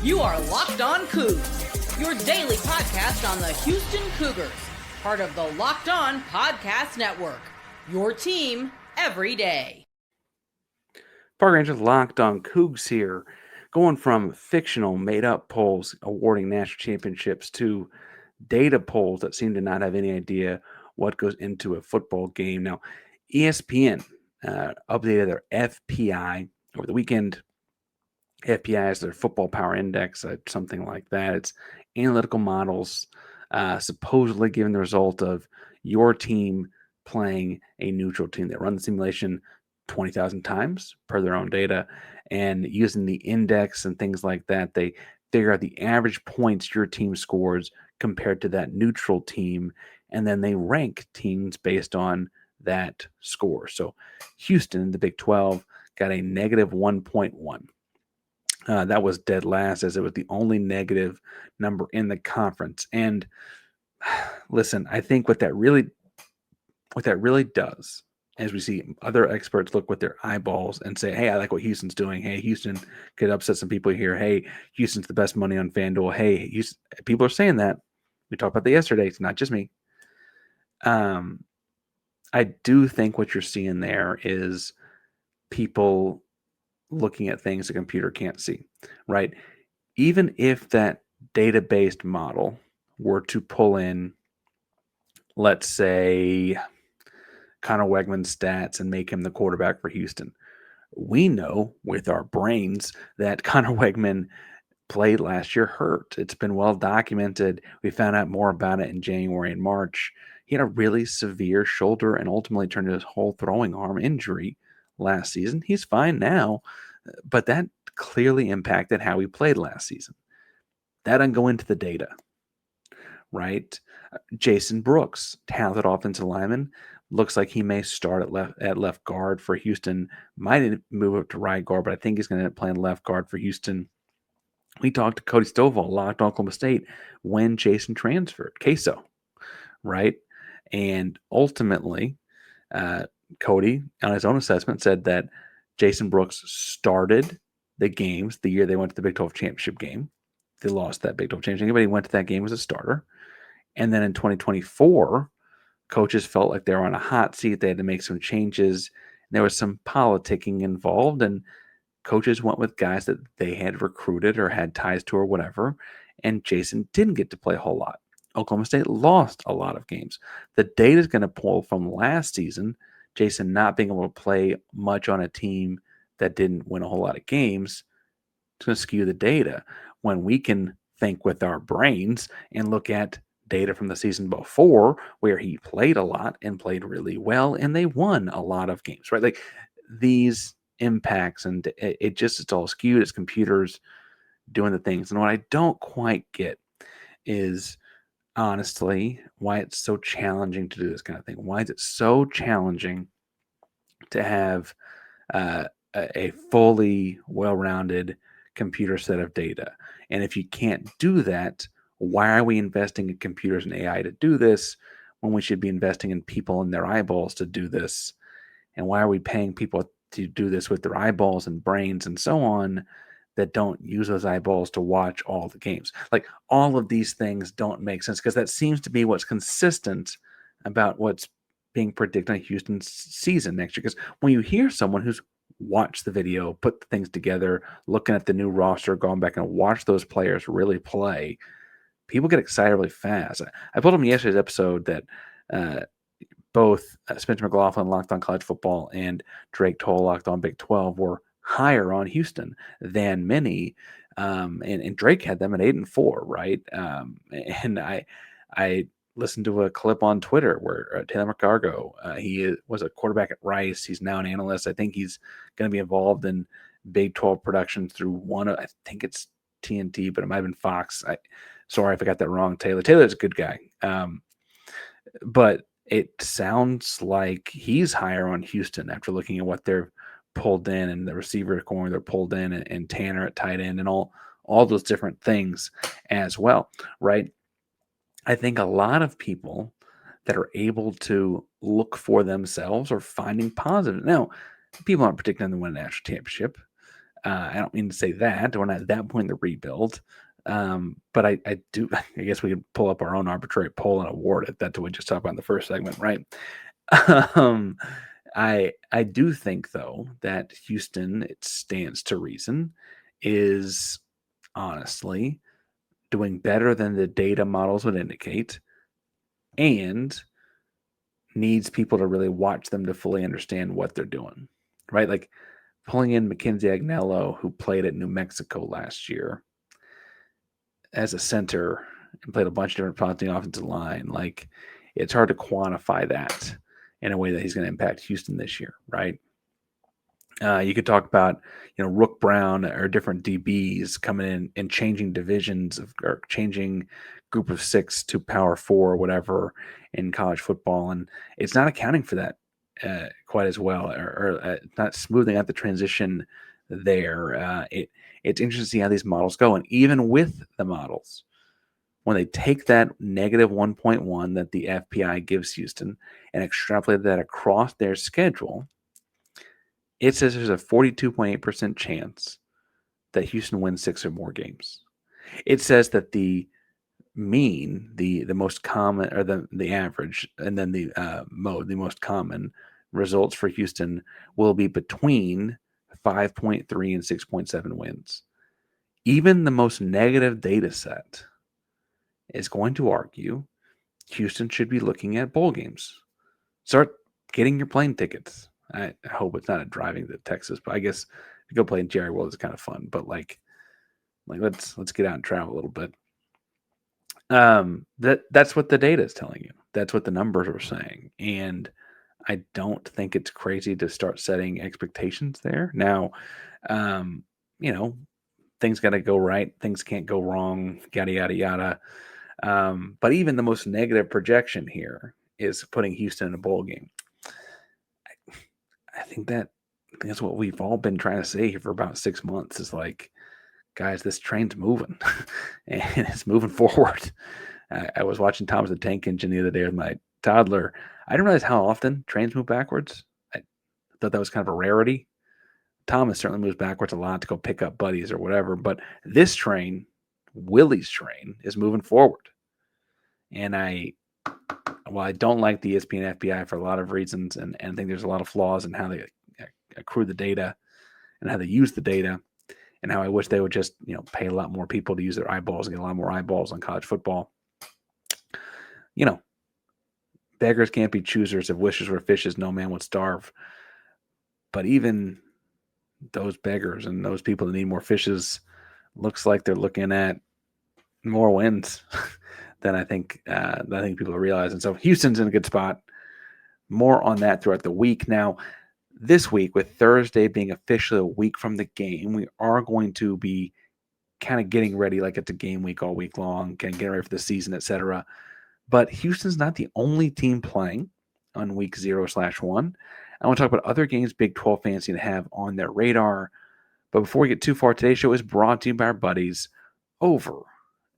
You are Locked On Cougs, your daily podcast on the Houston Cougars, part of the Locked On Podcast Network, your team every day. Park Rangers Locked On Coogs here, going from fictional made-up polls awarding national championships to data polls that seem to not have any idea what goes into a football game. Now, ESPN updated their FPI over the weekend. FPI is their football power index, something like that. It's analytical models supposedly giving the result of your team playing a neutral team. They run the simulation 20,000 times per their own data, and using the index and things like that, they figure out the average points your team scores compared to that neutral team, and then they rank teams based on that score. So Houston, the Big 12, got a negative 1.1. That was dead last, as it was the only negative number in the conference. And listen, I think what that really does, as we see other experts look with their eyeballs and say, "Hey, I like what Houston's doing. Hey, Houston could upset some people here. Hey, Houston's the best money on FanDuel. Hey, Houston," people are saying that. We talked about that yesterday. It's not just me. I do think what you're seeing there is people looking at things a computer can't see, right? Even if that data-based model were to pull in, let's say, Conner Weigman's stats and make him the quarterback for Houston, we know with our brains that Conner Weigman played last year hurt. It's been well documented. We found out more about it in January and March. He had a really severe shoulder and ultimately turned into his whole throwing arm injury last season. He's fine now, but that clearly impacted how he played last season. That doesn't go into the data, right? Jason Brooks, talented offensive lineman, looks like he may start at left guard for Houston. Might move up to right guard, but I think he's going to end up playing left guard for Houston. We talked to Cody Stovall, locked on Oklahoma State, when Jason transferred. Queso, right? And ultimately, Cody, on his own assessment, said that Jason Brooks started the games the year they went to the Big 12 championship game. They lost that Big 12 championship game, but he went to that game as a starter. And then in 2024, coaches felt like they were on a hot seat. They had to make some changes. There was some politicking involved, and coaches went with guys that they had recruited or had ties to or whatever. And Jason didn't get to play a whole lot. Oklahoma State lost a lot of games. The data is going to pull from last season, Jason not being able to play much on a team that didn't win a whole lot of games. It's going to skew the data when we can think with our brains and look at data from the season before where he played a lot and played really well and they won a lot of games, right? Like these impacts, and it's all skewed. It's computers doing the things. And what I don't quite get is honestly why it's so challenging to do this kind of thing. Why is it so challenging to have a fully well-rounded computer set of data? And if you can't do that, why are we investing in computers and AI to do this when we should be investing in people and their eyeballs to do this? And why are we paying people to do this with their eyeballs and brains and so on that don't use those eyeballs to watch all the games? Like all of these things don't make sense, because that seems to be what's consistent about what's being predicted on Houston's season next year. Because when you hear someone who's watched the video, put the things together, looking at the new roster, going back and watch those players really play, people get excited really fast. I told them yesterday's episode that both Spencer McLaughlin, Locked on College Football, and Drake Toll, Locked on Big 12, were higher on Houston than many. And Drake had them at 8-4, right? And I listened to a clip on Twitter where Taylor McCargo, he was a quarterback at Rice. He's now an analyst. I think he's going to be involved in Big 12 production through I think it's TNT, but it might have been Fox. Sorry if I got that wrong, Taylor. Taylor's a good guy. But it sounds like he's higher on Houston after looking at what they're pulled in and the receiver corner they're pulled in, and Tanner at tight end and all those different things as well, right? I think a lot of people that are able to look for themselves are finding positive. Now, people aren't predicting them to win a national championship. I don't mean to say that. We're not at that point in the rebuild. But I do. I guess we could pull up our own arbitrary poll and award it. That's what we just talked about in the first segment, right? um, I do think though that Houston, it stands to reason, is honestly doing better than the data models would indicate, and needs people to really watch them to fully understand what they're doing, right? Like pulling in Mackenzie Agnello, who played at New Mexico last year as a center and played a bunch of different spots on the offensive line. Like it's hard to quantify that in a way that he's going to impact Houston this year, right? You could talk about, Rook Brown or different DBs coming in and changing divisions or changing group of 6 to power 4 or whatever in college football. And it's not accounting for that quite as well, or not smoothing out the transition there. It's interesting to see how these models go. And even with the models, when they take that negative 1.1 that the FPI gives Houston and extrapolate that across their schedule, it says there's a 42.8% chance that Houston wins 6 or more games. It says that the mean, the most common, or the average, and then the most common results for Houston will be between 5.3 and 6.7 wins. Even the most negative data set is going to argue Houston should be looking at bowl games. Start getting your plane tickets. I hope it's not a driving to Texas, but I guess to go play in Jerry World is kind of fun. But like let's get out and travel a little bit. That's what the data is telling you. That's what the numbers are saying, and I don't think it's crazy to start setting expectations there. Now, things got to go right. Things can't go wrong. Yada yada yada. But even the most negative projection here is putting Houston in a bowl game. I think that's what we've all been trying to say here for about 6 months. Is like, guys, this train's moving, and it's moving forward. I was watching Thomas the Tank Engine the other day with my toddler. I didn't realize how often trains move backwards. I thought that was kind of a rarity. Thomas certainly moves backwards a lot to go pick up buddies or whatever, but this train, Willie's train, is moving forward. And while I don't like the ESPN FPI for a lot of reasons, and think there's a lot of flaws in how they accrue the data and how they use the data, and how I wish they would just pay a lot more people to use their eyeballs and get a lot more eyeballs on college football. Beggars can't be choosers. If wishes were fishes, no man would starve. But even those beggars and those people that need more fishes, looks like they're looking at more wins than I think people realize. And so Houston's in a good spot. More on that throughout the week. Now, this week, with Thursday being officially a week from the game, we are going to be kind of getting ready like it's a game week all week long, getting ready for the season, etc. But Houston's not the only team playing on week 0/1. I want to talk about other games Big 12 fans need to have on their radar. But before we get too far, today's show is brought to you by our buddies over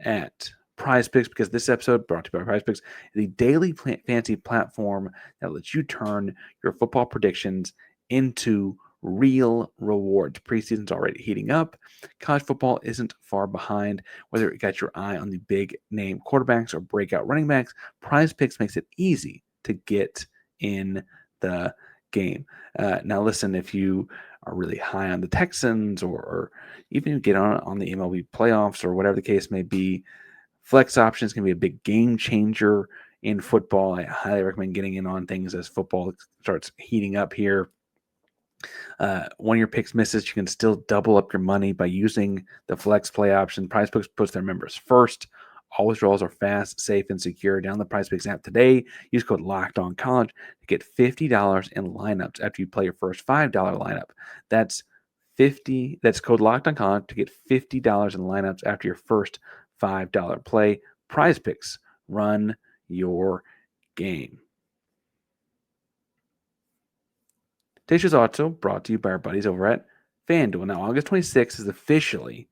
at PrizePicks, because this episode brought to you by PrizePicks, the daily fantasy platform that lets you turn your football predictions into real rewards. Preseason's already heating up. College football isn't far behind. Whether you got your eye on the big name quarterbacks or breakout running backs, PrizePicks makes it easy to get in the game. Now, listen, if you are really high on the Texans, or even get on the MLB playoffs or whatever the case may be, flex options can be a big game changer in football. I highly recommend getting in on things as football starts heating up here. One of your picks misses, you can still double up your money by using the flex play option. PrizePicks puts their members first. All withdrawals are fast, safe, and secure. Download the PrizePicks app today. Use code LOCKEDONCollege to get $50 in lineups after you play your first $5 lineup. That's code LOCKEDONCollege to get $50 in lineups after your first $5 play. PrizePicks, run your game. Today's show is also brought to you by our buddies over at FanDuel. Now, August 26th is officially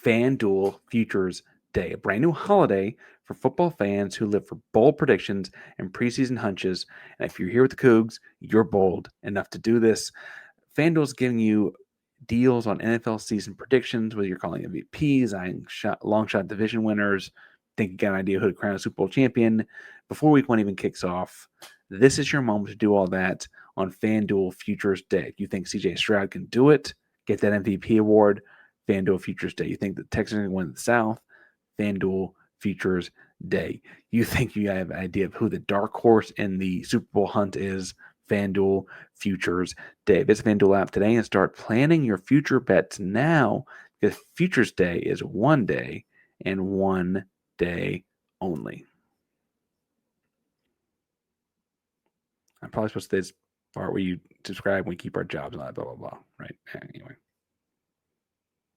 FanDuel Futures Day, a brand new holiday for football fans who live for bold predictions and preseason hunches. And if you're here with the Coogs, you're bold enough to do this. FanDuel's giving you deals on NFL season predictions, whether you're calling MVPs, long shot division winners, think you got an idea who to crown a Super Bowl champion before week 1 even kicks off. This is your moment to do all that on FanDuel Futures Day. You think CJ Stroud can do it, get that MVP award, FanDuel Futures Day. You think the Texans are going to win the South, FanDuel Futures Day. You think you have an idea of who the dark horse in the Super Bowl hunt is, FanDuel Futures Day. Visit FanDuel app today and start planning your future bets now, because Futures Day is one day and one day only. I'm probably supposed to say this part where you subscribe, we keep our jobs, and blah, blah, blah, right? Anyway.